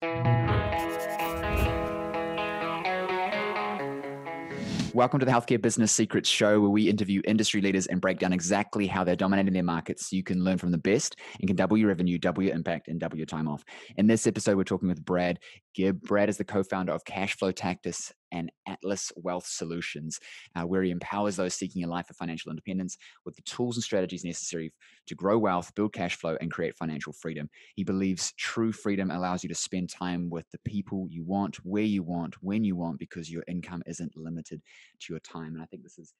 Welcome to the Healthcare Business Secrets Show, where we interview industry leaders and break down exactly how they're dominating their markets so you can learn from the best and can double your revenue, double your impact, and double your time off. In this episode, we're talking with Brad Gibb. Brad is the co-founder of Cashflow Tactics and Atlas Wealth Solutions, where he empowers those seeking a life of financial independence with the tools and strategies necessary to grow wealth, build cash flow, and create financial freedom. He believes true freedom allows you to spend time with the people you want, where you want, when you want, because your income isn't limited to your time. And I think this is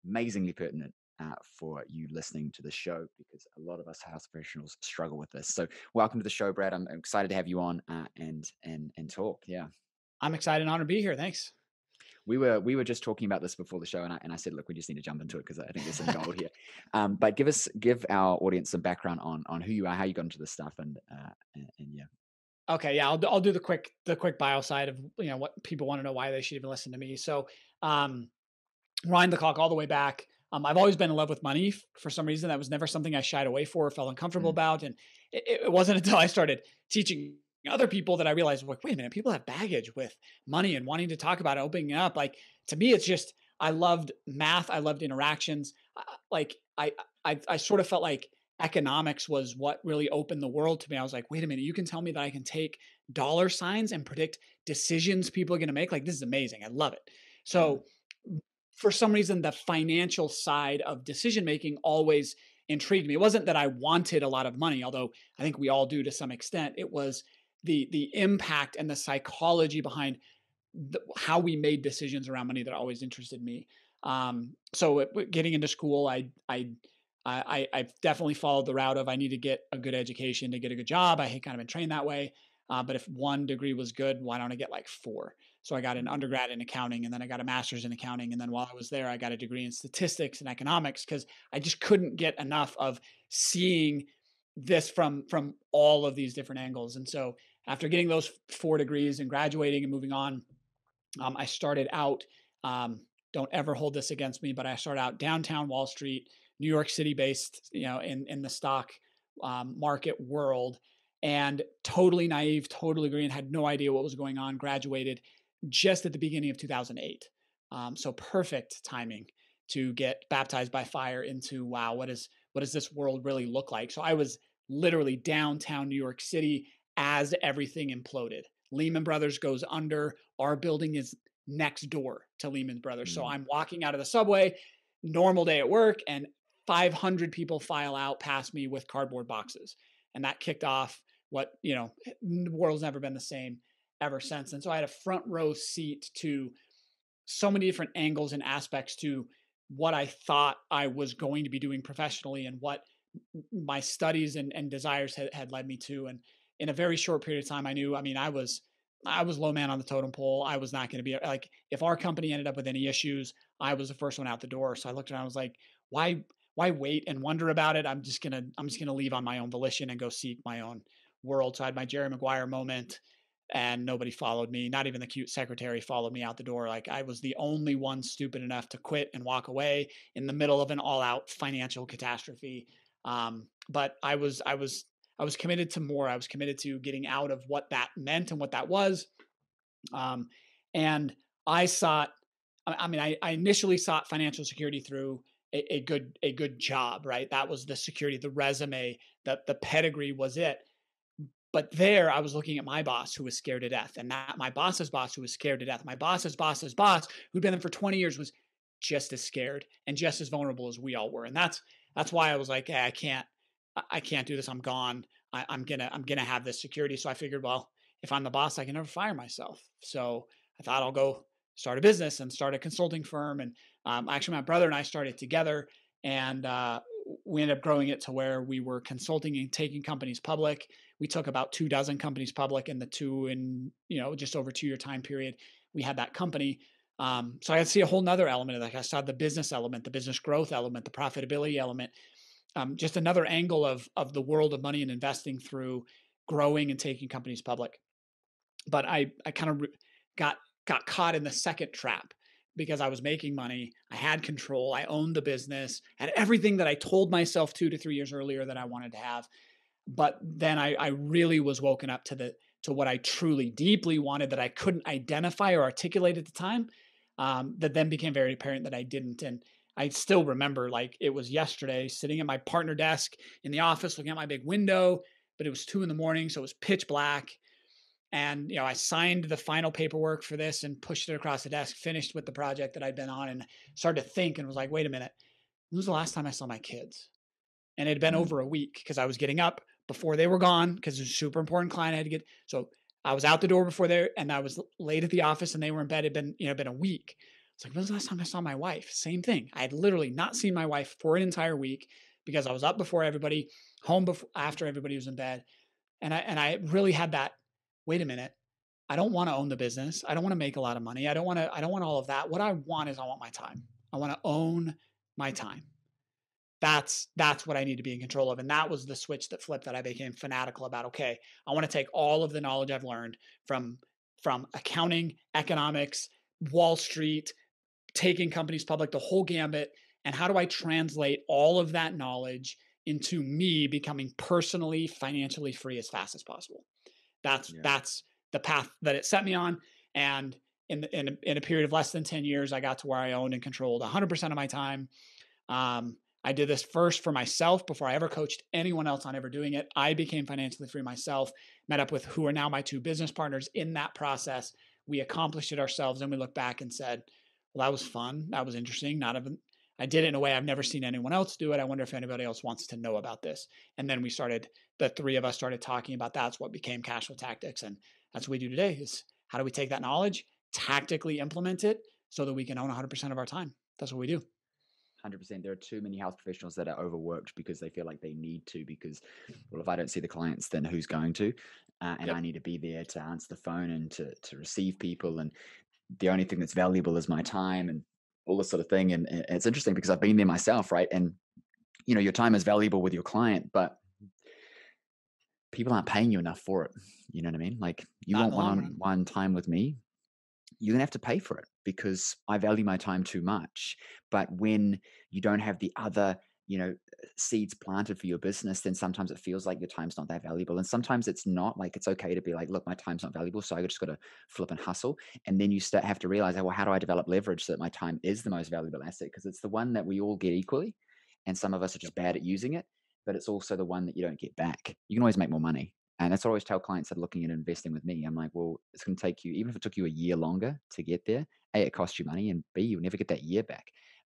amazingly pertinent for you listening to the show, because a lot of us health professionals struggle with this. So welcome to the show, Brad. I'm excited to have you on and talk. Yeah. I'm excited and honored to be here. Thanks. We were just talking about this before the show, and I said, look, we just need to jump into it because I think there's some gold here. But give our audience some background on who you are, how you got into this stuff, and yeah. Okay, yeah, I'll do the quick bio side of what people want to know, why they should even listen to me. So, wind the clock all the way back. I've always been in love with money for some reason. That was never something I shied away for or felt uncomfortable about. And it wasn't until I started teaching other people that I realized, like, wait a minute, people have baggage with money and wanting to talk about it, opening it up. Like, to me, it's just, I loved math. I loved interactions. I sort of felt like economics was what really opened the world to me. I was like, wait a minute, you can tell me that I can take dollar signs and predict decisions people are going to make. Like, this is amazing. I love it. So for some reason, the financial side of decision making always intrigued me. It wasn't that I wanted a lot of money, although I think we all do to some extent. It was the impact and the psychology behind how we made decisions around money that always interested me. So getting into school, I've definitely followed the route of I need to get a good education to get a good job. I had kind of been trained that way. But if one degree was good, why don't I get like four? So I got an undergrad in accounting, and then I got a master's in accounting. And then while I was there, I got a degree in statistics and economics, because I just couldn't get enough of seeing this from all of these different angles. And so after getting those 4 degrees and graduating and moving on, I started out, don't ever hold this against me, but I started out downtown Wall Street, New York City based, in the stock market world, and totally naive, totally green, had no idea what was going on, graduated just at the beginning of 2008. So perfect timing to get baptized by fire into, wow, what does this world really look like? So I was literally downtown New York City as everything imploded. Lehman Brothers goes under. Our building is next door to Lehman Brothers. So I'm walking out of the subway, normal day at work, and 500 people file out past me with cardboard boxes. And that kicked off what, the world's never been the same ever since. And so I had a front row seat to so many different angles and aspects to what I thought I was going to be doing professionally and what my studies and desires had led me to. And in a very short period of time, I was low man on the totem pole. I was not going to be like, if our company ended up with any issues, I was the first one out the door. So I looked around, I was like, why wait and wonder about it? I'm just going to leave on my own volition and go seek my own world. So I had my Jerry Maguire moment, and nobody followed me. Not even the cute secretary followed me out the door. Like, I was the only one stupid enough to quit and walk away in the middle of an all out financial catastrophe. But I was committed to more. I was committed to getting out of what that meant and what that was. And I initially sought financial security through a good job, right? That was the security, the resume, that the pedigree was it. But there I was looking at my boss, who was scared to death, and that my boss's boss, who was scared to death, my boss's boss's boss, who'd been there for 20 years, was just as scared and just as vulnerable as we all were. And that's why I was like, hey, I can't do this. I'm gone. I'm gonna have this security. So I figured, well, if I'm the boss, I can never fire myself. So I thought I'll go start a business and start a consulting firm. And actually, my brother and I started together, and we ended up growing it to where we were consulting and taking companies public. We took about 24 companies public in just over 2-year time period. We had that company. So I see a whole nother element of that. I saw the business element, the business growth element, the profitability element, just another angle of the world of money and investing through growing and taking companies public. But I kind of got caught in the second trap, because I was making money. I had control. I owned the business, had everything that I told myself 2 to 3 years earlier that I wanted to have. But then I really was woken up to to what I truly deeply wanted that I couldn't identify or articulate at the time, that then became very apparent that I didn't. And I still remember like it was yesterday sitting at my partner desk in the office looking at my big window, but it was 2 a.m. So it was pitch black. And I signed the final paperwork for this and pushed it across the desk, finished with the project that I'd been on, and started to think and was like, wait a minute, when was the last time I saw my kids? And it had been Mm. over a week because I was getting up before they were gone because it was a super important client I had to get. So I was out the door before they, and I was late at the office and they were in bed. It had been a week. It's like, when was the last time I saw my wife? Same thing. I had literally not seen my wife for an entire week because I was up before everybody, home before after everybody was in bed. And I really had that, wait a minute. I don't want to own the business. I don't want to make a lot of money. I don't want all of that. What I want is I want my time. I want to own my time. That's what I need to be in control of. And that was the switch that flipped that I became fanatical about. Okay, I want to take all of the knowledge I've learned from accounting, economics, Wall Street, taking companies public, the whole gambit. And how do I translate all of that knowledge into me becoming personally, financially free as fast as possible? That's Yeah. that's the path that it set me on. And in a period of less than 10 years, I got to where I owned and controlled 100% of my time. I did this first for myself before I ever coached anyone else on ever doing it. I became financially free myself, met up with who are now my two business partners in that process. We accomplished it ourselves. And we look back and said, well, that was fun. That was interesting. I did it in a way I've never seen anyone else do it. I wonder if anybody else wants to know about this. And then the three of us started talking about that's what became Cash Flow Tactics. And that's what we do today is how do we take that knowledge, tactically implement it so that we can own 100% of our time. That's what we do. 100%. There are too many health professionals that are overworked because they feel like they need to, because, well, if I don't see the clients, then who's going to? And I Yep. need to be there to answer the phone and to receive people. And the only thing that's valuable is my time and all this sort of thing. And it's interesting because I've been there myself, right? And, your time is valuable with your client, but people aren't paying you enough for it. You know what I mean? Like, you Not in want the long run. one-on-one time with me, you're going to have to pay for it because I value my time too much. But when you don't have the other, seeds planted for your business, then sometimes it feels like your time's not that valuable. And sometimes it's not. Like, it's okay to be like, look, my time's not valuable. So I just got to flip and hustle. And then you have to realize, well, how do I develop leverage so that my time is the most valuable asset? Because it's the one that we all get equally. And some of us are Yep. just bad at using it, but it's also the one that you don't get back. You can always make more money. And that's what I always tell clients that are looking at investing with me. I'm like, well, it's going to take you, even if it took you a year longer to get there, A, it costs you money, and B, you'll never get that year back.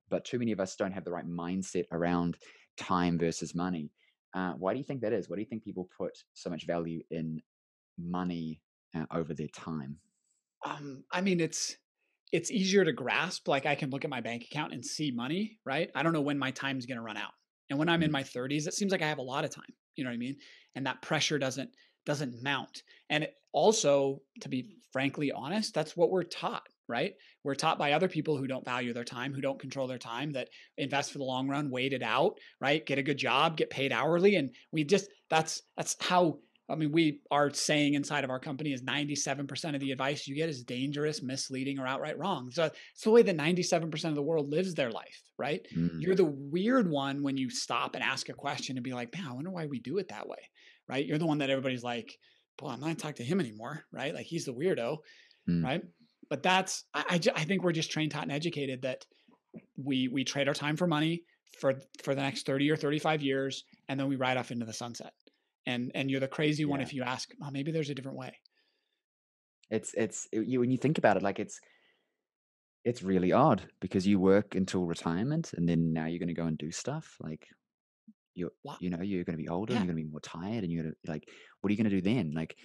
But too many of us don't have the right mindset around time versus money. Why do you think that is? Why do you think people put so much value in money over their time? I mean, it's easier to grasp. Like I can look at my bank account and see money, right? I don't know when my time's going to run out. And when I'm in Mm, my 30s, it seems like I have a lot of time. You know what I mean? And that pressure doesn't mount. And also, to be frankly honest, that's what we're taught, right? We're taught by other people who don't value their time, who don't control their time, that invest for the long run, wait it out, right? Get a good job, get paid hourly, and we just that's how I mean, our saying inside of our company is 97% of the advice you get is dangerous, misleading, or outright wrong. So it's the way that 97% of the world lives their life, right? mm, You're the weird one when you stop and ask a question and be like, man, I wonder why we do it that way, right? You're the one that everybody's like, boy, I'm not going to talk to him anymore, right? Like he's the weirdo, mm. right? But I think we're just trained, taught, and educated that we trade our time for money for the next 30 or 35 years, and then we ride off into the sunset. And you're the crazy one Yeah, if you ask, oh, maybe there's a different way. when you think about it, like it's really odd because you work until retirement and then now you're going to go and do stuff like you're What? you're going to be older and Yeah. you're going to be more tired and you're going to like, what are you going to do then? Like,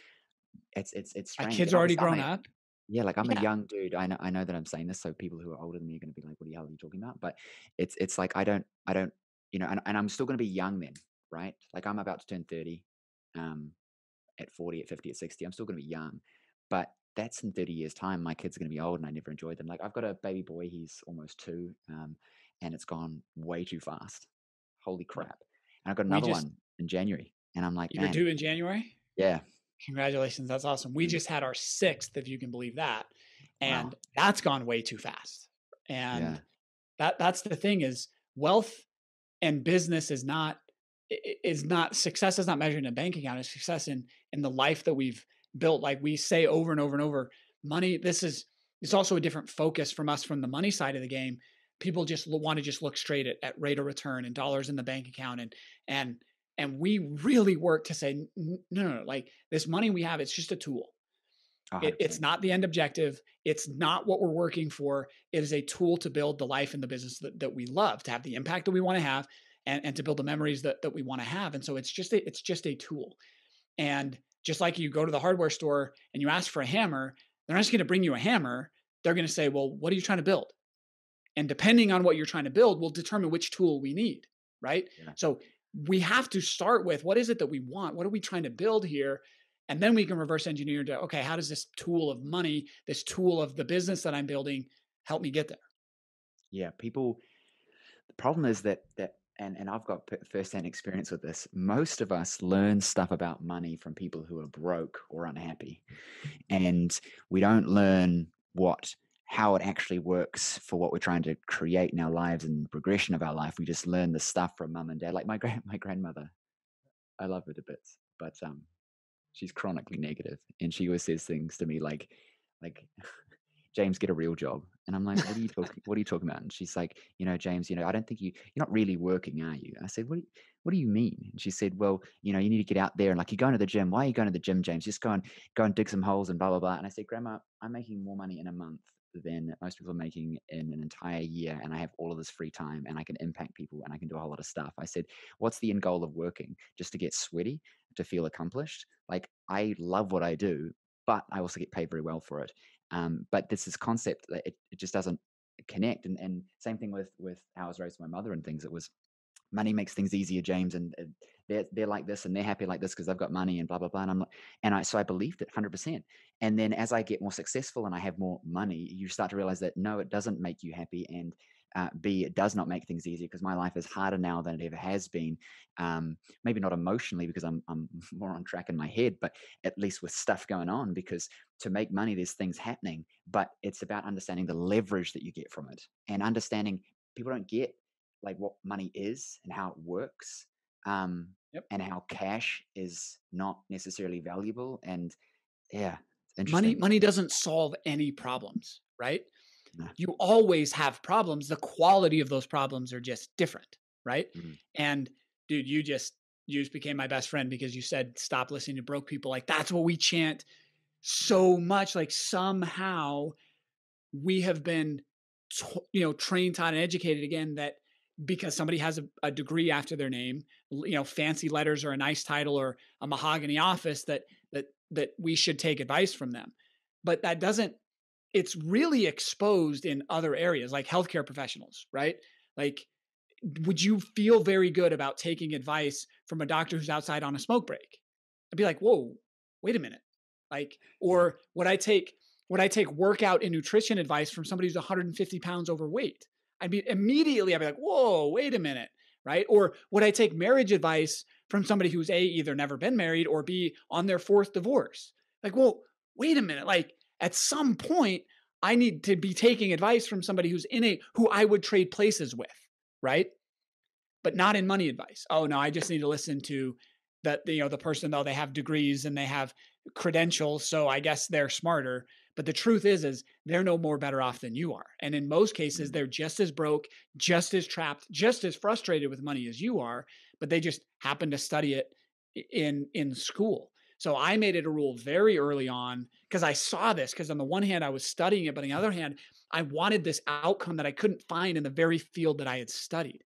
it's My strange. kids And are already obviously grown up. yeah, like I'm a Yeah. young dude. I know that I'm saying this, so people who are older than me are going to be like, "What the hell are you talking about?" But it's like I don't, and I'm still going to be young then, right? Like I'm about to turn 30, um, at 40, at 50, at 60. I'm still going to be young, but that's in 30 years' time. My kids are going to be old, and I never enjoyed them. Like I've got a baby boy. He's almost 2, and it's gone way too fast. Holy Yep. crap! And I've got We another just one in January, and I'm like, You're man, due in January. yeah, Congratulations. That's awesome. We mm, just had our sixth, if you can believe that. wow, And that's gone way too fast. yeah, And that's the thing is wealth and business is not success is not measured in a bank account. It's success in the life that we've built, like we say over and over and over, money, it's also a different focus from us from the money side of the game. People just want to just look straight at rate of return and dollars in the bank account. And, and we really work to say, no, no, no, like this money we have, it's just a tool. It's 100%. not the end objective. It's not what we're working for. It is a tool to build the life and the business that we love, to have the impact that we want to have, and to build the memories that we want to have. And so it's just a tool. And just like you go to the hardware store and you ask for a hammer, they're not just going to bring you a hammer. They're going to say, well, what are you trying to build? And depending on what you're trying to build will determine which tool we need, right? Yeah. So we have to start with, what is it that we want? What are we trying to build here? And then we can reverse engineer to, okay, how does this tool of money, this tool of the business that I'm building, help me get there? Yeah. People, the problem is and I've got firsthand experience with this. Most of us learn stuff about money from people who are broke or unhappy, and we don't learn how it actually works for what we're trying to create in our lives and the progression of our life. We just learn the stuff from mum and dad. Like my grandmother, I love her to bits, but she's chronically negative, and she always says things to me like James, get a real job. And I'm like, what are you talking about? And she's like, James, I don't think you're not really working, are you? I said, what do you mean? And she said, well, you need to get out there and like, you're going to the gym. Why are you going to the gym, James? Just go and dig some holes and blah, blah, blah. And I said, Grandma, I'm making more money in a month than most people are making in an entire year. And I have all of this free time and I can impact people and I can do a whole lot of stuff. I said, what's the end goal of working? Just to get sweaty, to feel accomplished? Like, I love what I do, but I also get paid very well for it. But this concept that it just doesn't connect. And same thing with how I was raised with my mother and things. It was money makes things easier, James, and they're like this and they're happy like this because they've got money and blah blah blah. And I'm like, so I believed it 100%. And then as I get more successful and I have more money, you start to realize that no, it doesn't make you happy, and B, it does not make things easier because my life is harder now than it ever has been. Maybe not emotionally because I'm more on track in my head, but at least with stuff going on. Because to make money, there's things happening, but it's about understanding the leverage that you get from it and understanding people don't get like what money is and how it works, um, Yep. and how cash is not necessarily valuable. And yeah, it's Money, interesting. money doesn't solve any problems, right? No. You always have problems. The quality of those problems are just different, right? Mm, And dude, you just became my best friend because you said stop listening to broke people. Like that's what we chant yeah. so much. Like somehow we have been trained, taught, and educated again that because somebody has a degree after their name, fancy letters or a nice title or a mahogany office, that we should take advice from them. But that doesn't, it's really exposed in other areas like healthcare professionals, right? Like, would you feel very good about taking advice from a doctor who's outside on a smoke break? I'd be like, whoa, wait a minute. Like, Yeah. or would I take workout and nutrition advice from somebody who's 150 pounds overweight? I'd be like, whoa, wait a minute. Right. Or would I take marriage advice from somebody who's A, either never been married, or B, on their fourth divorce? Like, well, wait a minute. Like, at some point, I need to be taking advice from somebody who I would trade places with. Right. But not in money advice. Oh no, I just need to listen to that. The person, though, they have degrees and they have credentials, so I guess they're smarter. But the truth is they're no more better off than you are. And in most cases, Mm, they're just as broke, just as trapped, just as frustrated with money as you are, but they just happen to study it in school. So I made it a rule very early on because I saw this, because on the one hand, I was studying it, but on the other hand, I wanted this outcome that I couldn't find in the very field that I had studied.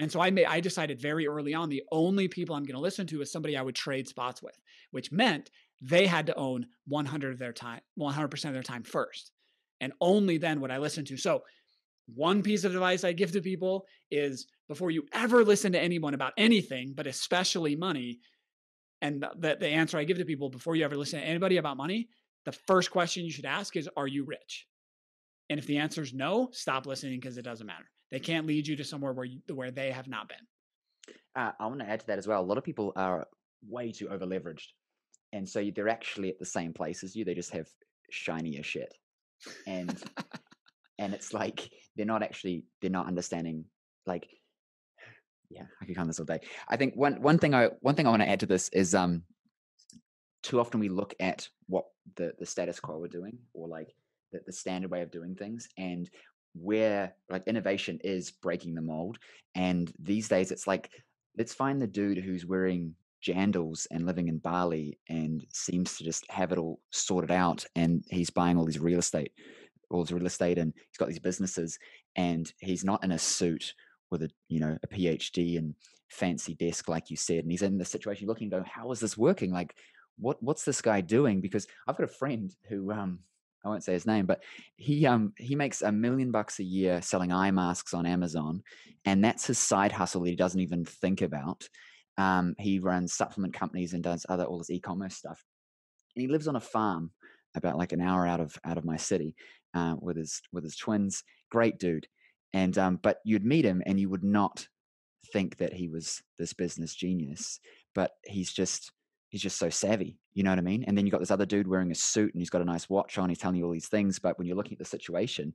And so I decided very early on the only people I'm going to listen to is somebody I would trade spots with, which meant they had to own 100 of their time, 100% of their time first. And only then would I listen to. So one piece of advice I give to people is, before you ever listen to anyone about anything, but especially money, and the answer I give to people before you ever listen to anybody about money, the first question you should ask is, are you rich? And if the answer is no, stop listening, because it doesn't matter. They can't lead you to somewhere where they have not been. I want to add to that as well. A lot of people are way too over leveraged, and so they're actually at the same place as you. They just have shinier shit, and it's like they're not understanding. Like, yeah, I could count this all day. I think one thing I want to add to this is too often we look at what the status quo are doing, or like the standard way of doing things, and where like innovation is breaking the mold. And these days it's like, let's find the dude who's wearing jandals and living in Bali and seems to just have it all sorted out, and he's buying all his real estate, and he's got these businesses, and he's not in a suit with a, a PhD and fancy desk like you said, and he's in the situation you're looking and go, how is this working? Like, what's this guy doing? Because I've got a friend who, I won't say his name, but he makes $1 million a year selling eye masks on Amazon, and that's his side hustle that he doesn't even think about. He runs supplement companies and does all this e-commerce stuff, and he lives on a farm about like an hour out of my city, with his twins. Great dude, and but you'd meet him and you would not think that he was this business genius, but he's just so savvy. You know what I mean? And then you got this other dude wearing a suit and he's got a nice watch on. He's telling you all these things, but when you're looking at the situation,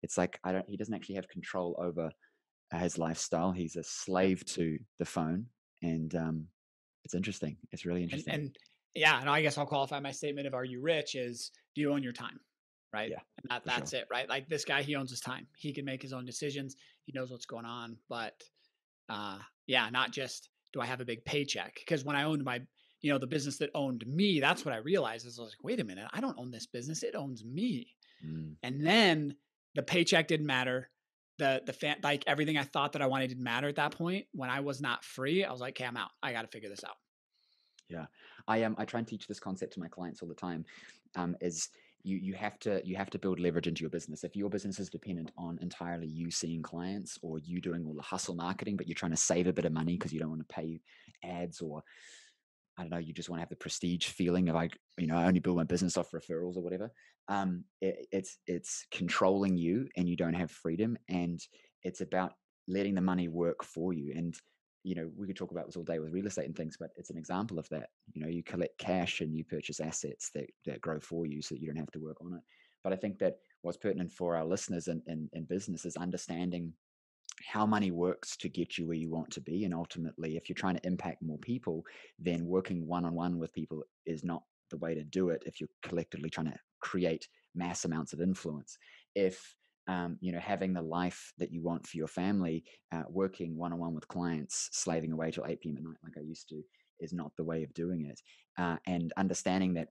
it's like I don't. He doesn't actually have control over his lifestyle. He's a slave to the phone, and it's interesting. It's really interesting. And yeah, and I guess I'll qualify my statement of "Are you rich?" is, do you own your time, right? Yeah, And for sure. that's it, right? Like this guy, he owns his time. He can make his own decisions. He knows what's going on, but yeah, not just do I have a big paycheck? Because when I owned the business that owned me, that's what I realized is I was like, wait a minute, I don't own this business; it owns me. Mm. And then the paycheck didn't matter. Like everything I thought that I wanted didn't matter at that point. When I was not free, I was like, okay, I'm out. I got to figure this out. Yeah, I try and teach this concept to my clients all the time. Is you have to build leverage into your business. If your business is dependent on entirely you seeing clients or you doing all the hustle marketing, but you're trying to save a bit of money because you don't want to pay ads, or I don't know, you just want to have the prestige feeling of like, I only build my business off referrals or whatever. It's controlling you, and you don't have freedom, and it's about letting the money work for you. And we could talk about this all day with real estate and things, but it's an example of that. You collect cash and you purchase assets that grow for you, so that you don't have to work on it. But I think that what's pertinent for our listeners in business is understanding how money works to get you where you want to be. And ultimately, if you're trying to impact more people, then working one on one with people is not the way to do it if you're collectively trying to create mass amounts of influence. If having the life that you want for your family, working one on one with clients, slaving away till 8 p.m. at night, like I used to, is not the way of doing it. And understanding that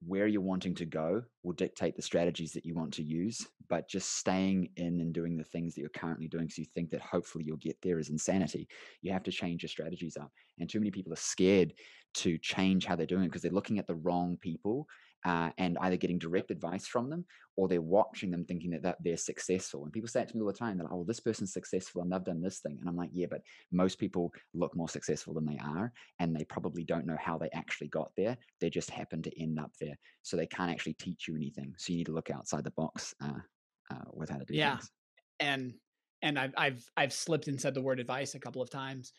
where you're wanting to go will dictate the strategies that you want to use, but just staying in and doing the things that you're currently doing because you think that hopefully you'll get there is insanity. You have to change your strategies up. And too many people are scared to change how they're doing it because they're looking at the wrong people, and either getting Yep. direct advice from them, or they're watching them thinking that they're successful. And people say it to me all the time. They're like, oh, this person's successful and they've done this thing. And I'm like, yeah, but most people look more successful than they are, and they probably don't know how they actually got there. They just happen to end up there. So they can't actually teach you anything. So you need to look outside the box, with how to do Yeah. things. And I've slipped and said the word advice a couple of times.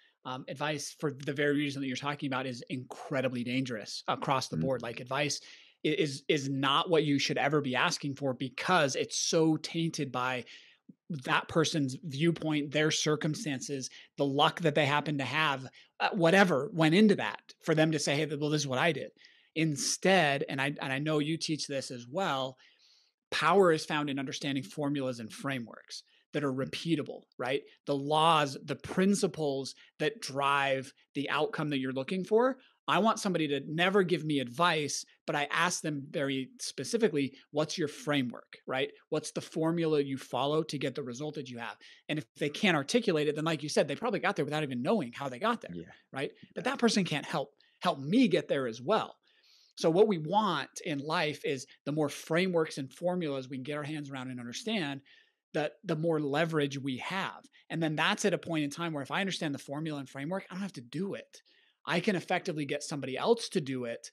Advice for the very reason that you're talking about is incredibly dangerous across the Mm, board. Like advice is not what you should ever be asking for because it's so tainted by that person's viewpoint, their circumstances, the luck that they happen to have, whatever went into that for them to say, hey, well, this is what I did. Instead, and I know you teach this as well, power is found in understanding formulas and frameworks that are mm, repeatable, right? The laws, the principles that drive the outcome that you're looking for. I want somebody to never give me advice, but I ask them very specifically, what's your framework, right? What's the formula you follow to get the result that you have? And if they can't articulate it, then like you said, they probably got there without even knowing how they got there, yeah, right? you But bet. that person can't help me get there as well. So what we want in life is the more frameworks and formulas we can get our hands around and understand, that the more leverage we have. And then that's at a point in time where if I understand the formula and framework, I don't have to do it. I can effectively get somebody else to do it,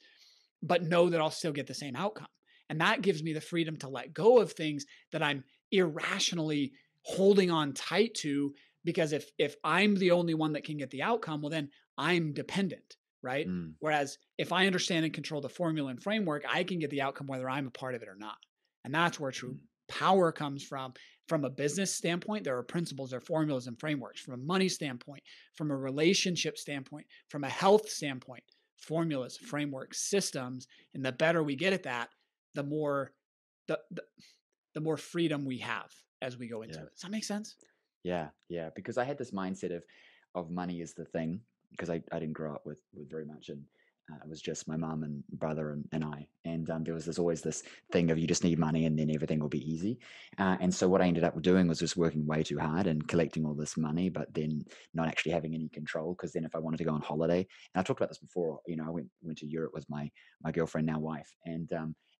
but know that I'll still get the same outcome. And that gives me the freedom to let go of things that I'm irrationally holding on tight to, because if I'm the only one that can get the outcome, well then I'm dependent, right? Mm, Whereas if I understand and control the formula and framework, I can get the outcome whether I'm a part of it or not. And that's where true mm, power comes from. From a business standpoint, there are principles, there are formulas and frameworks. From a money standpoint, from a relationship standpoint, from a health standpoint, formulas, frameworks, systems, and the better we get at that, the more the the, the more freedom we have as we go into Yeah. it. Does that make sense? Yeah, yeah, because I had this mindset of money is the thing because I didn't grow up with very much, and it was just my mum and brother and I, and there was always this thing of you just need money and then everything will be easy, and so what I ended up doing was just working way too hard and collecting all this money, but then not actually having any control because then if I wanted to go on holiday, and I talked about this before, I went to Europe with my girlfriend now wife, and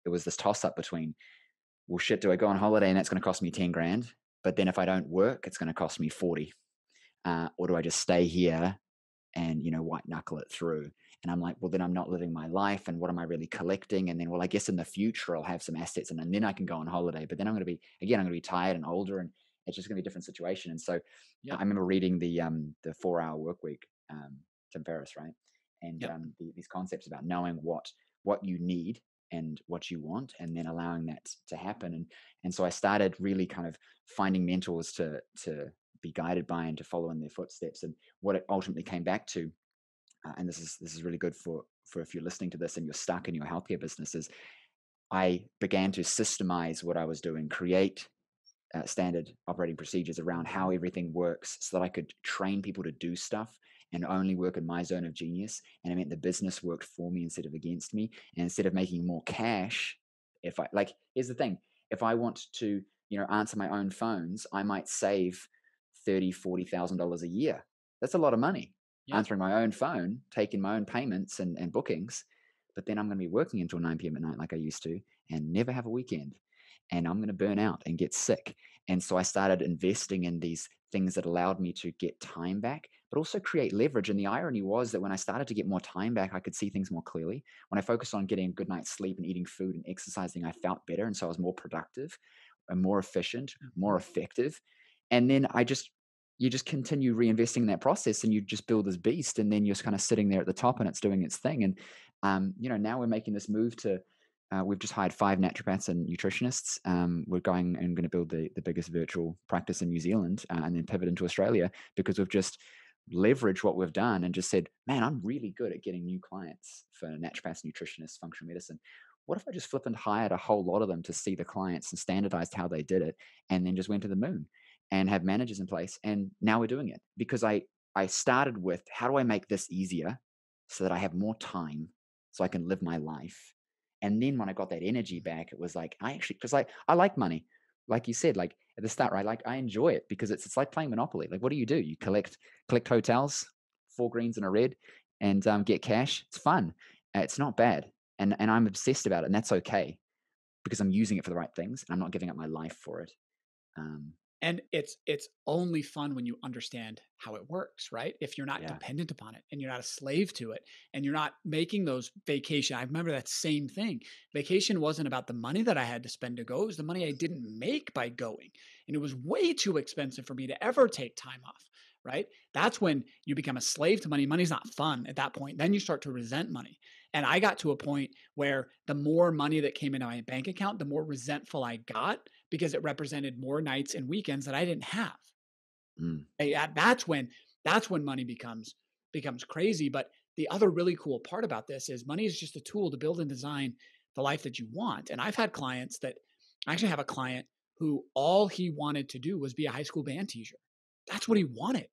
it was this toss up between well, shit, do I go on holiday and that's going to cost me 10 grand? But then if I don't work, it's going to cost me 40. Or do I just stay here and, white knuckle it through? And I'm like, well, then I'm not living my life. And what am I really collecting? And then, well, I guess in the future, I'll have some assets and then I can go on holiday. But then I'm going to be tired and older and it's just going to be a different situation. And so I Yep. remember reading the 4 Hour Work Week, Tim Ferriss, right? And Yep. these concepts about knowing what you need and what you want and then allowing that to happen. And so I started really kind of finding mentors to be guided by and to follow in their footsteps. And what it ultimately came back to, and this is really good for if you're listening to this and you're stuck in your healthcare business, is I began to systemize what I was doing, create standard operating procedures around how Mhm. everything works so that I could train people to do stuff and only work in my zone of genius. And it meant the business worked for me instead of against me. And instead of making more cash, if I like, here's the thing, if I want to, answer my own phones, I might save $30,000, $40,000 a year. That's a lot of money Yep. answering my own phone, taking my own payments and bookings. But then I'm going to be working until 9 p.m. at night like I used to and never have a weekend. And I'm going to burn out and get sick. And so I started investing in these things that allowed me to get time back, but also create leverage. And the irony was that when I started to get more time back, I could see things more clearly. When I focused on getting a good night's sleep and eating food and exercising, I felt better. And so I was more productive and more efficient, more Mhm. effective. And then you just continue reinvesting in that process and you just build this beast. And then you're just kind of sitting there at the top and it's doing its thing. And, now we're making this move to, we've just hired 5 naturopaths and nutritionists. We're going and going to build the biggest virtual practice in New Zealand and then pivot into Australia because we've just leveraged what we've done and just said, man, I'm really good at getting new clients for naturopaths, nutritionists, functional medicine. What if I just flipped and hired a whole lot of them to see the clients and standardized how they did it and then just went to the moon and have managers in place? And now we're doing it because I started with how do I make this easier so that I have more time so I can live my life, and then when I got that energy back, it was like I actually because I like money, like you said, like at the start, right? Like I enjoy it because it's like playing Monopoly. Like what do? You collect hotels, 4 greens and a red, and get cash. It's fun. It's not bad, and I'm obsessed about it, and that's okay because I'm using it for the right things, and I'm not giving up my life for it. Um, And it's only fun when you understand how it works, right? If you're not yeah. dependent upon it and you're not a slave to it and you're not making those vacation. I remember that same thing. Vacation wasn't about the money that I had to spend to go. It was the money I didn't make by going. And it was way too expensive for me to ever take time off, right? That's when you become a slave to money. Money's not fun at that point. Then you start to resent money. And I got to a point where the more money that came into my bank account, the more resentful I got because it represented more nights and weekends that I didn't have. Mm, That's when money becomes crazy. But the other really cool part about this is money is just a tool to build and design the life that you want. And I've had clients that I actually have a client who all he wanted to do was be a high school band teacher. That's what he wanted.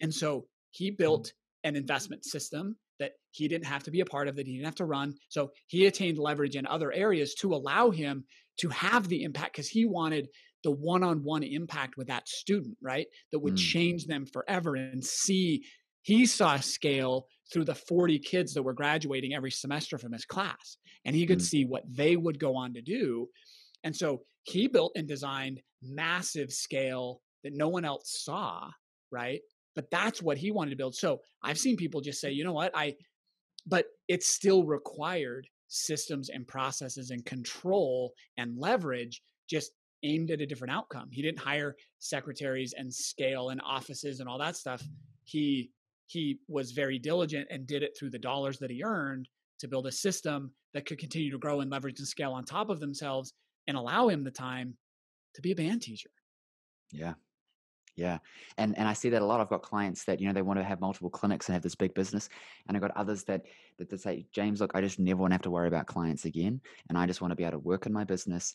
And so he built an investment system that he didn't have to be a part of, that he didn't have to run. So he attained leverage in other areas to allow him to have the impact because he wanted the one-on-one impact with that student, right? That would mm, change them forever and see. He saw scale through the 40 kids that were graduating every semester from his class, and he could mm, see what they would go on to do. And so he built and designed massive scale that no one else saw, right? But that's what he wanted to build. So I've seen people just say, you know what, but it still required systems and processes and control and leverage, just aimed at a different outcome. He didn't hire secretaries and scale and offices and all that stuff. He was very diligent and did it through the dollars that he earned to build a system that could continue to grow and leverage and scale on top of themselves and allow him the time to be a band teacher. yeah. Yeah. And I see that a lot. I've got clients that, they want to have multiple clinics and have this big business. And I've got others that they say, James, look, I just never want to have to worry about clients again. And I just want to be able to work in my business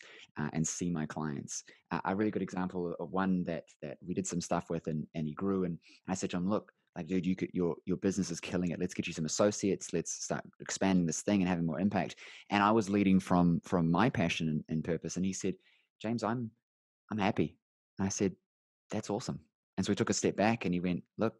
and see my clients. A really good example of one that we did some stuff with and he grew. And I said to him, look, like, dude, your business is killing it. Let's get you some associates. Let's start expanding this thing and having more impact. And I was leading from my passion and purpose. And he said, James, I'm happy. And I said, that's awesome. And so we took a step back and he went, look,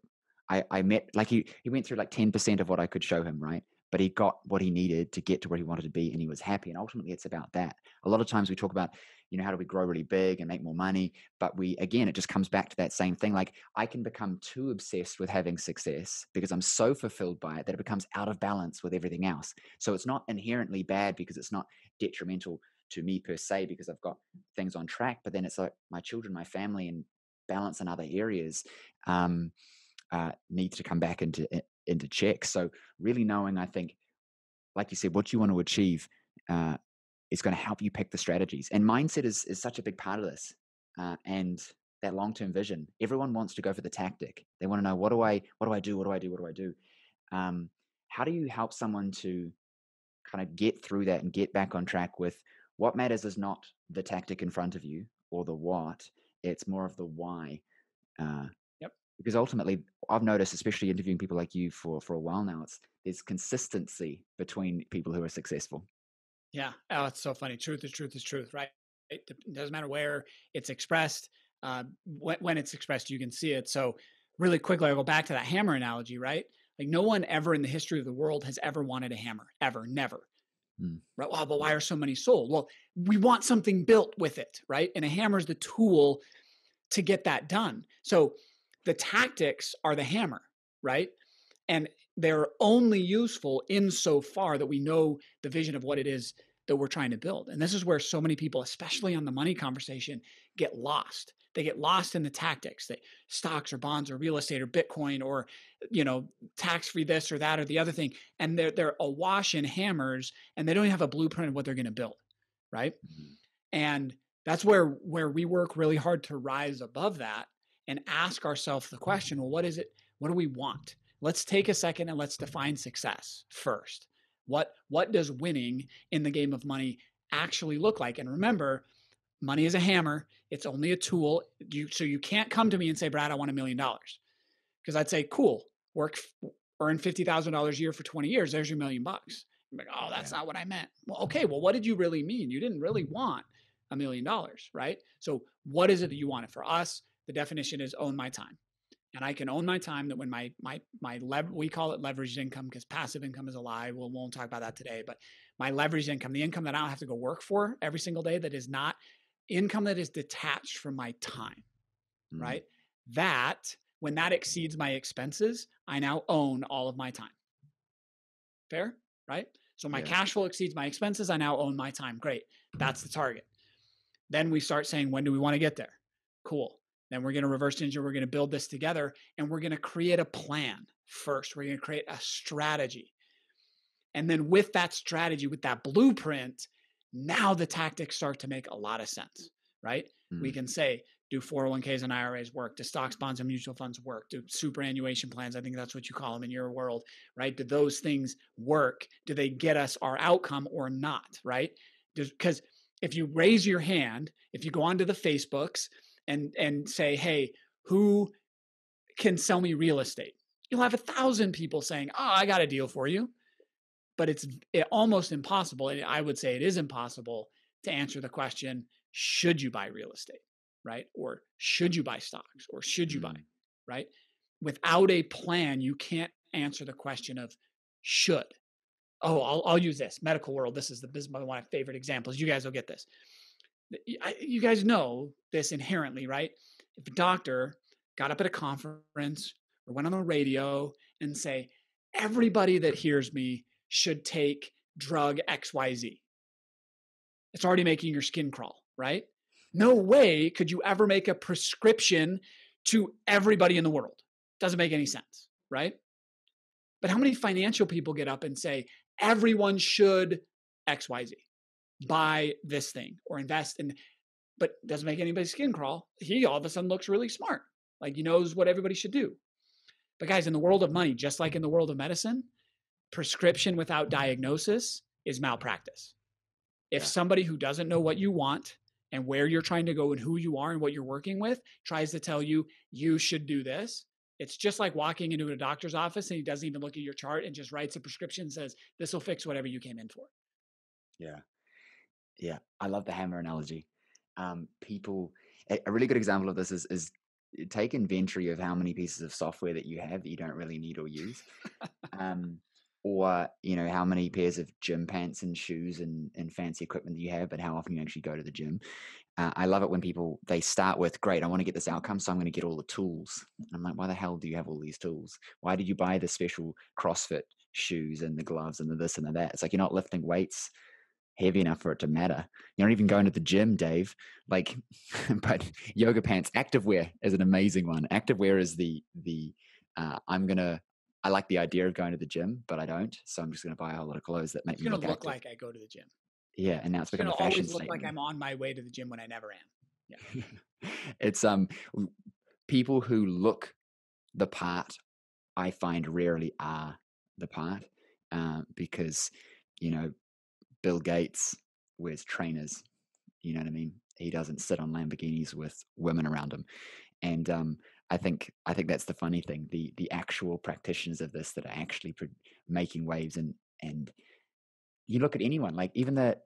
I met, like he went through like 10% of what I could show him, right? But he got what he needed to get to where he wanted to be and he was happy. And ultimately it's about that. A lot of times we talk about, how do we grow really big and make more money? But again, it just comes back to that same thing. Like I can become too obsessed with having success because I'm so fulfilled by it that it becomes out of balance with everything else. So it's not inherently bad because it's not detrimental to me per se, because I've got things on track, but then it's like my children, my family, and balance in other areas needs to come back into check. So really knowing, I think, like you said, what you want to achieve uh, is going to help you pick the strategies. And mindset is such a big part of this. And that long-term vision. Everyone wants to go for the tactic. They want to know, what do I do? What do I do? What do I do? Um, how do you help someone to kind of get through that and get back on track with what matters is not the tactic in front of you or the what, it's more of the why. Uh, Yep. because ultimately, I've noticed, especially interviewing people like you for a while now, there's consistency between people who are successful. Yeah. Oh, it's so funny. Truth is truth is truth, right? It doesn't matter where it's expressed. When it's expressed, you can see it. So, really quickly, I'll go back to that hammer analogy, right? Like, no one ever in the history of the world has ever wanted a hammer, ever, never. Mm, Right? Well, but why are so many sold? Well, we want something built with it, right? And a hammer is the tool to get that done. So, the tactics are the hammer, right? And they're only useful insofar that we know the vision of what it is that we're trying to build. And this is where so many people, especially on the money conversation, get lost. They get lost in the tactics, that stocks or bonds or real estate or Bitcoin or, tax-free this or that or the other thing. And they're awash in hammers and they don't even have a blueprint of what they're going to build. Right. mm, And that's where we work really hard to rise above that and ask ourselves the question, well, what is it? What do we want? Let's take a second and let's define success first. What does winning in the game of money actually look like? And remember, money is a hammer. It's only a tool. So you can't come to me and say, Brad, I want $1 million. Because I'd say, cool, earn $50,000 a year for 20 years. There's your $1 million. I'm like, oh, that's yeah. not what I meant. Well, okay, well, what did you really mean? You didn't really want $1 million, right? So what is it that you wanted? For us, the definition is own my time. And I can own my time, that when we call it leveraged income because passive income is a lie. We won't talk about that today, but my leveraged income, the income that I don't have to go work for every single day, that is not income, that is detached from my time, Mm, right? That, when that exceeds my expenses, I now own all of my time. Fair, right? So my yeah. cash flow exceeds my expenses. I now own my time. Great. That's the target. Then we start saying, when do we want to get there? Cool. Then we're going to reverse engineer. We're going to build this together and we're going to create a plan first. We're going to create a strategy. And then with that strategy, with that blueprint, now the tactics start to make a lot of sense, right? We Mm, can say, do 401ks and IRAs work? Do stocks, bonds, and mutual funds work? Do superannuation plans, I think that's what you call them in your world, right? Do those things work? Do they get us our outcome or not, right? Because if you raise your hand, if you go onto the Facebooks and say, hey, who can sell me real estate? You'll have 1,000 people saying, oh, I got a deal for you. But it's almost impossible. And I would say it is impossible to answer the question, should you buy real estate, right? Or should you buy stocks? Or should you buy, mm, right? Without a plan, you can't answer the question of should. Oh, I'll use this medical world. This is one of my favorite examples. You guys will get this. You guys know this inherently, right? If a doctor got up at a conference or went on the radio and say, everybody that hears me should take drug XYZ, it's already making your skin crawl, right? No way could you ever make a prescription to everybody in the world. Doesn't make any sense, right? But how many financial people get up and say, everyone should XYZ, buy this thing or invest in, but doesn't make anybody's skin crawl? He all of a sudden looks really smart, Like he knows what everybody should do. But guys, in the world of money, just like in the world of medicine, prescription without diagnosis is malpractice. If Yeah. somebody who doesn't know what you want and where you're trying to go and who you are and what you're working with tries to tell you you should do this, it's just like walking into a doctor's office and he doesn't even look at your chart and just writes a prescription and says, this will fix whatever you came in for. Yeah. Yeah. I love the hammer analogy. People, a really good example of this is take inventory of how many pieces of software that you have that you don't really need or use. Um, or, how many pairs of gym pants and shoes and fancy equipment that you have, but how often you actually go to the gym. I love it when they start with, great, I want to get this outcome, so I'm going to get all the tools. And I'm like, why the hell do you have all these tools? Why did you buy the special CrossFit shoes and the gloves and the this and the that? It's like you're not lifting weights heavy enough for it to matter. You're not even going to the gym, Dave. Like, but yoga pants, activewear is an amazing one. Activewear is I like the idea of going to the gym, but I don't. So I'm just going to buy a whole lot of clothes that make It's me going to look look active. like I go to the gym. Yeah. And now it's It's going become to a fashion always look like statement. I'm on my way to the gym when I never am. Yeah. It's people who look the part, I find rarely are the part, because Bill Gates wears trainers. You know what I mean? He doesn't sit on Lamborghinis with women around him. And I think that's the funny thing. The actual practitioners of this that are actually making waves, and you look at anyone, like even the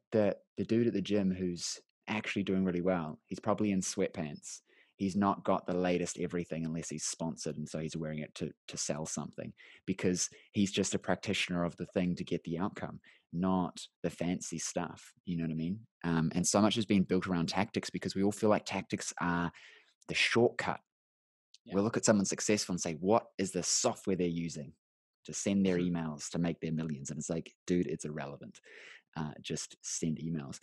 dude at the gym who's actually doing really well, he's probably in sweatpants. He's not got the latest everything unless he's sponsored, and so he's wearing it to sell something, because he's just a practitioner of the thing to get the outcome, not the fancy stuff. You know what I mean? And so much has been built around tactics because we all feel like tactics are the shortcut. Yeah. We'll look at someone successful and say, what is the software they're using to send their emails to make their millions? And it's like, dude, it's irrelevant. Just send emails.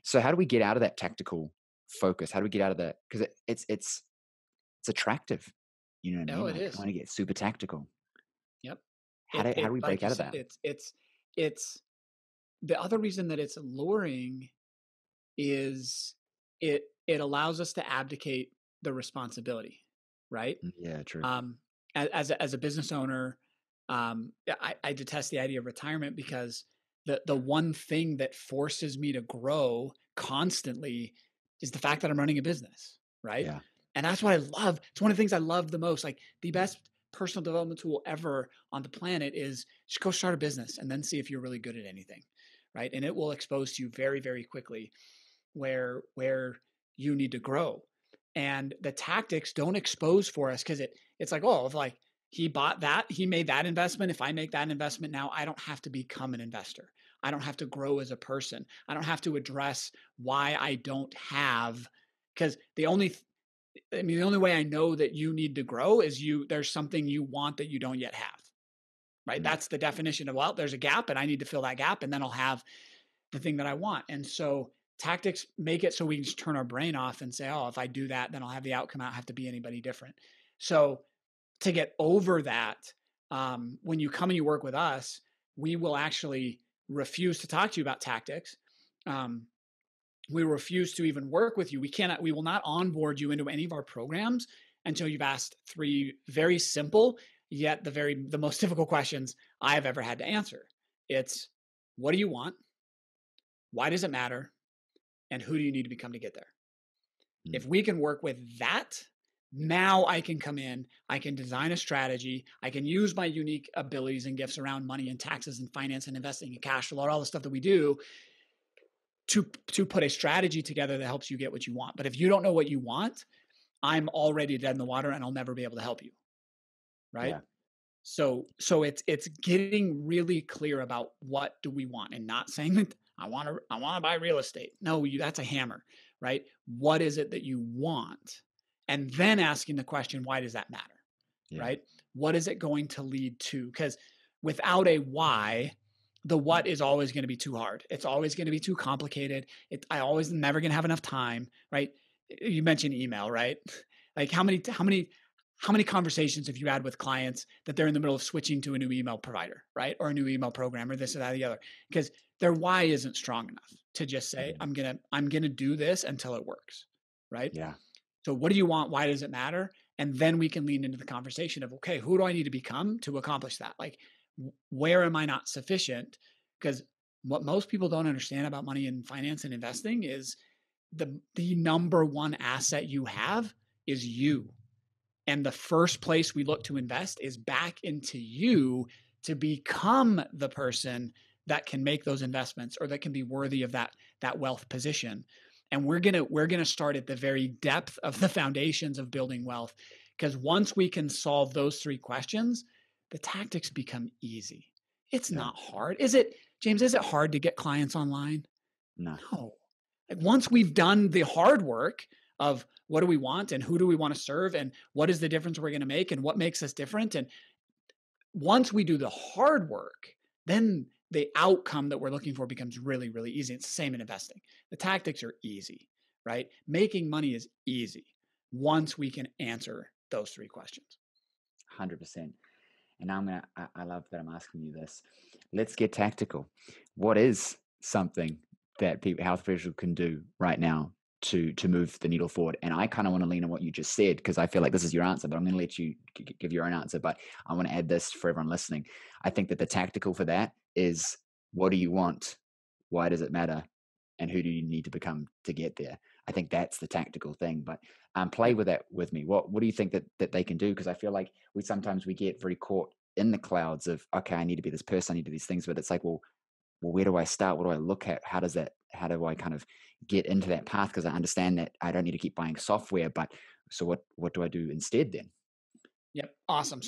So how do we get out of that tactical focus? How do we get out of that? Because it's attractive. You know what I No, mean? it Like, I is. want to get super tactical. Yep. How do we Like break you out of said, that? it's the other reason that it's alluring is it allows us to abdicate the responsibility, right? Yeah, true. Um, as a business owner, I detest the idea of retirement because the one thing that forces me to grow constantly is the fact that I'm running a business, right? Yeah. And that's what I love. It's one of the things I love the most. Like the best personal development tool ever on the planet is just go start a business and then see if you're really good at anything, right? And it will expose to you very, very quickly where you need to grow. And the tactics don't expose for us because it's like, oh, if like he bought that, he made that investment. If I make that investment now, I don't have to become an investor. I don't have to grow as a person. I don't have to address why I don't have, because the only way I know that you need to grow is there's something you want that you don't yet have. Right. Mm. That's the definition of, well, there's a gap and I need to fill that gap and then I'll have the thing that I want. And so tactics make it so we can just turn our brain off and say, oh, if I do that, then I'll have the outcome. I don't have to be anybody different. So to get over that, when you come and you work with us, we will actually refuse to talk to you about tactics. We refuse to even work with you. We will not onboard you into any of our programs until you've asked three very simple, yet the most difficult questions I've ever had to answer. It's, what do you want? Why does it matter? And who do you need to become to get there? If we can work with that, now I can come in, I can design a strategy, I can use my unique abilities and gifts around money and taxes and finance and investing and cash flow, all the stuff that we do to put a strategy together that helps you get what you want. But if you don't know what you want, I'm already dead in the water and I'll never be able to help you. Right. Yeah. So it's getting really clear about what do we want and not saying that I want to buy real estate. No, that's a hammer, right? What is it that you want? And then asking the question, why does that matter? Yeah. Right? What is it going to lead to? Because without a why, the what is always going to be too hard. It's always going to be too complicated. I always never going to have enough time, right? You mentioned email, right? Like how many conversations have you had with clients that they're in the middle of switching to a new email provider, right? Or a new email program or this or that or the other? Because their why isn't strong enough to just say, I'm gonna do this until it works, right? Yeah. So what do you want? Why does it matter? And then we can lean into the conversation of, okay, who do I need to become to accomplish that? Like, where am I not sufficient? Because what most people don't understand about money and finance and investing is the number one asset you have is you. And the first place we look to invest is back into you to become the person that can make those investments or that can be worthy of that wealth position. And we're gonna start at the very depth of the foundations of building wealth. Because once we can solve those three questions, the tactics become easy. It's Yeah. not hard. Is it, James, is it hard to get clients online? No. No. Like once we've done the hard work of what do we want and who do we want to serve and what is the difference we're going to make and what makes us different, and once we do the hard work, then the outcome that we're looking for becomes really, really easy. It's the same in investing. The tactics are easy, right? Making money is easy once we can answer those three questions. 100%. And now I love that I'm asking you this. Let's get tactical. What is something that people, health professionals can do right now to move the needle forward? And I kind of want to lean on what you just said, because I feel like this is your answer, but I'm going to let you give your own answer. But I want to add this for everyone listening. I think that the tactical for that is, what do you want? Why does it matter? And who do you need to become to get there? I think that's the tactical thing. But play Yep. with that with me. What do you think that they can do? Because I feel like we get very caught in the clouds of, okay, I need to be this person, I need to do these things. But it's like, well, where do I start? What do I look at? How do I kind of get into that path? Because I understand that I don't need to keep buying software, but so what do I do instead then? Yep. Awesome.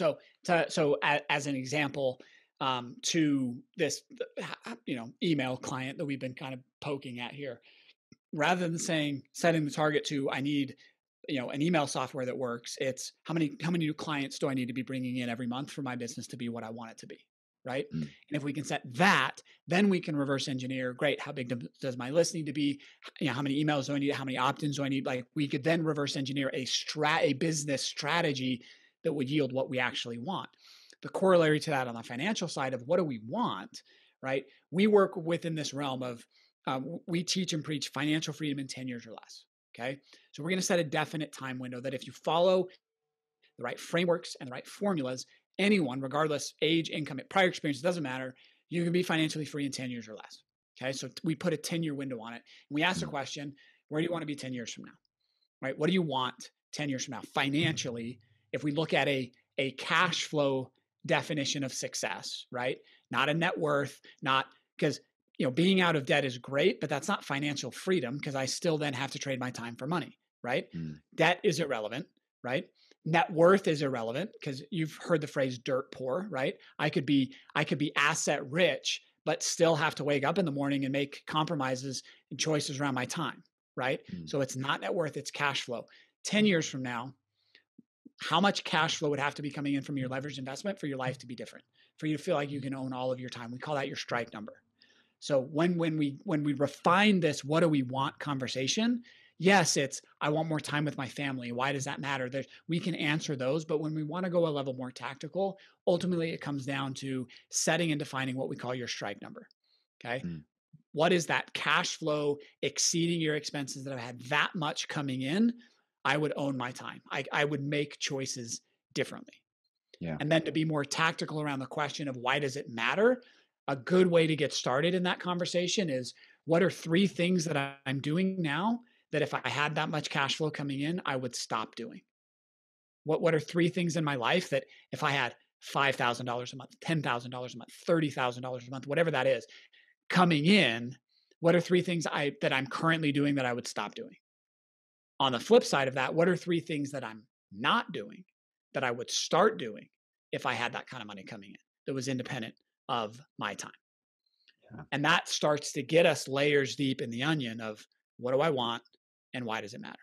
As an example, to this, email client that we've been kind of poking at here, rather than saying setting the target to I need an email software that works, it's how many new clients do I need to be bringing in every month for my business to be what I want it to be, right? Mm, And if we can set that, then we can reverse engineer. Great, how big does my list need to be? How many emails do I need? How many opt-ins do I need? Like we could then reverse engineer a business strategy that would yield what we actually want. The corollary to that on the financial side of what do we want, right? We work within this realm of we teach and preach financial freedom in 10 years or less. Okay. So we're going to set a definite time window that if you follow the right frameworks and the right formulas, anyone, regardless age, income, prior experience, it doesn't matter, you can be financially free in 10 years or less. Okay. So we put a 10-year window on it. And we ask the mm, question, where do you want to be 10 years from now? Right? What do you want 10 years from now? Financially, if we look at a cash flow definition of success, right? Not a net worth, not because being out of debt is great, but that's not financial freedom because I still then have to trade my time for money, right? mm, Debt is irrelevant, right? Net worth is irrelevant because you've heard the phrase dirt poor, right? I could be asset rich, but still have to wake up in the morning and make compromises and choices around my time, right? mm, So it's not net worth, it's cash flow. 10 years from now, how much cash flow would have to be coming in from your leveraged investment for your life to be different, for you to feel like you can own all of your time? We call that your strike number. So when we refine this, what do we want conversation? Yes, it's I want more time with my family. Why does that matter? We can answer those, but when we want to go a level more tactical, ultimately it comes down to setting and defining what we call your strike number. Okay. mm. What is that cash flow exceeding your expenses that have had that much coming in? I would own my time. I would make choices differently. Yeah. And then to be more tactical around the question of why does it matter? A good way to get started in that conversation is what are three things that I'm doing now that if I had that much cash flow coming in, I would stop doing? What are three things in my life that if I had $5,000 a month, $10,000 a month, $30,000 a month, whatever that is, coming in, what are three things that I'm currently doing that I would stop doing? On the flip side of that, what are three things that I'm not doing that I would start doing if I had that kind of money coming in that was independent of my time? Yeah. And that starts to get us layers deep in the onion of what do I want and why does it matter?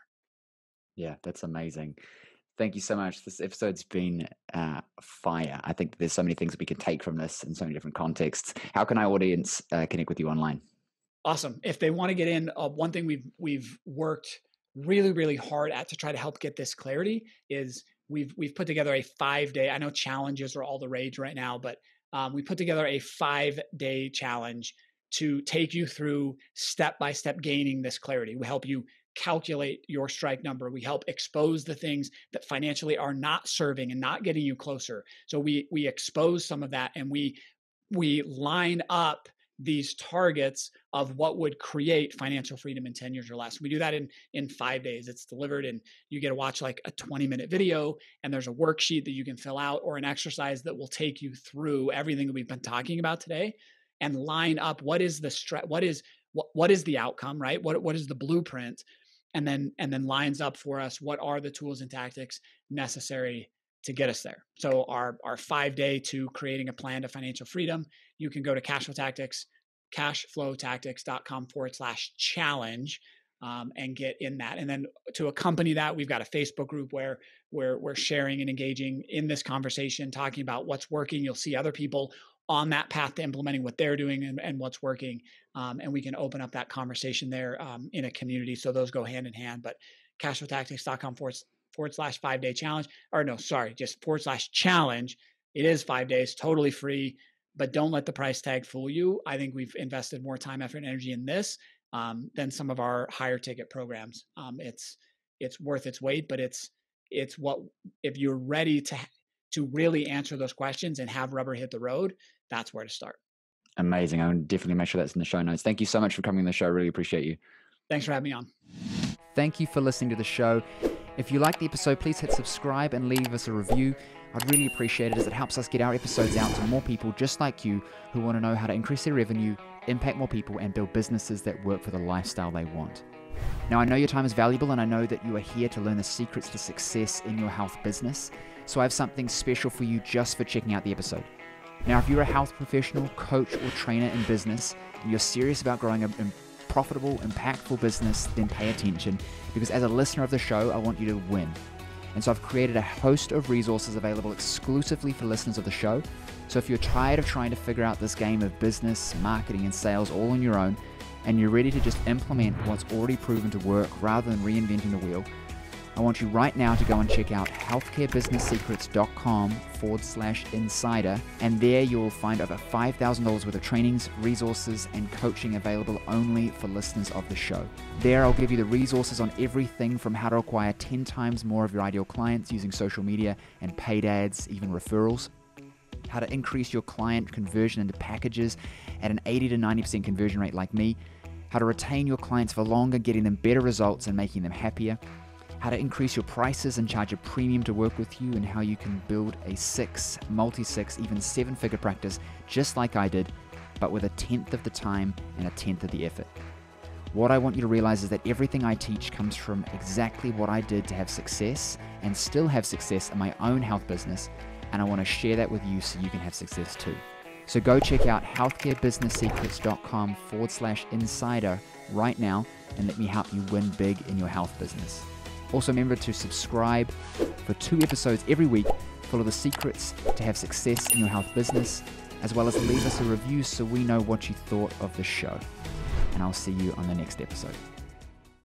Yeah, that's amazing. Thank you so much. This episode's been fire. I think there's so many things we can take from this in so many different contexts. How can our audience connect with you online? Awesome. If they want to get in, one thing we've worked really really hard at to try to help get this clarity is we've put together a 5-day. I know challenges are all the rage right now, but we put together a 5-day challenge to take you through step by step gaining this clarity. We help you calculate your strike number. We help expose the things that financially are not serving and not getting you closer. So we expose some of that, and we line up these targets of what would create financial freedom in 10 years or less. We do that in 5 days. It's delivered, and you get to watch like a 20-minute video, and there's a worksheet that you can fill out, or an exercise that will take you through everything that we've been talking about today and line up what is the what is the outcome, right? What is the blueprint? And then lines up for us what are the tools and tactics necessary to get us there. So our 5-day to creating a plan to financial freedom, you can go to cashflowtactics.com/challenge and get in that. And then to accompany that, we've got a Facebook group where we're sharing and engaging in this conversation, talking about what's working. You'll see other people on that path to implementing what they're doing and what's working. And we can open up that conversation there in a community. So those go hand in hand. But cashflowtactics.com/5-day challenge, or no, sorry, just /challenge. It is 5 days, totally free, but don't let the price tag fool you. I think we've invested more time, effort, and energy in this than some of our higher ticket programs. It's worth its weight, but it's what, if you're ready to really answer those questions and have rubber hit the road, that's where to start. Amazing. I'll definitely make sure that's in the show notes. Thank you so much for coming on the show. I really appreciate you. Thanks for having me on. Thank you for listening to the show. If you like the episode, please hit subscribe and leave us a review. I'd really appreciate it, as it helps us get our episodes out to more people just like you who want to know how to increase their revenue, impact more people, and build businesses that work for the lifestyle they want. Now, I know your time is valuable, and I know that you are here to learn the secrets to success in your health business. So I have something special for you just for checking out the episode. Now, if you're a health professional, coach, or trainer in business, and you're serious about growing a profitable, impactful business, then pay attention, because as a listener of the show, I want you to win. And so I've created a host of resources available exclusively for listeners of the show. So if you're tired of trying to figure out this game of business, marketing, and sales all on your own, and you're ready to just implement what's already proven to work rather than reinventing the wheel, I want you right now to go and check out healthcarebusinesssecrets.com/insider. And there you'll find over $5,000 worth of trainings, resources, and coaching available only for listeners of the show. There I'll give you the resources on everything from how to acquire 10 times more of your ideal clients using social media and paid ads, even referrals, how to increase your client conversion into packages at an 80 to 90% conversion rate like me, how to retain your clients for longer, getting them better results and making them happier, how to increase your prices and charge a premium to work with you, and how you can build a 6, multi-6, even 7-figure practice just like I did, but with 1/10 of the time and 1/10 of the effort. What I want you to realize is that everything I teach comes from exactly what I did to have success and still have success in my own health business, and I want to share that with you so you can have success too. So go check out healthcarebusinesssecrets.com/insider right now and let me help you win big in your health business. Also remember to subscribe for 2 episodes every week full of the secrets to have success in your health business, as well as leave us a review so we know what you thought of the show. And I'll see you on the next episode.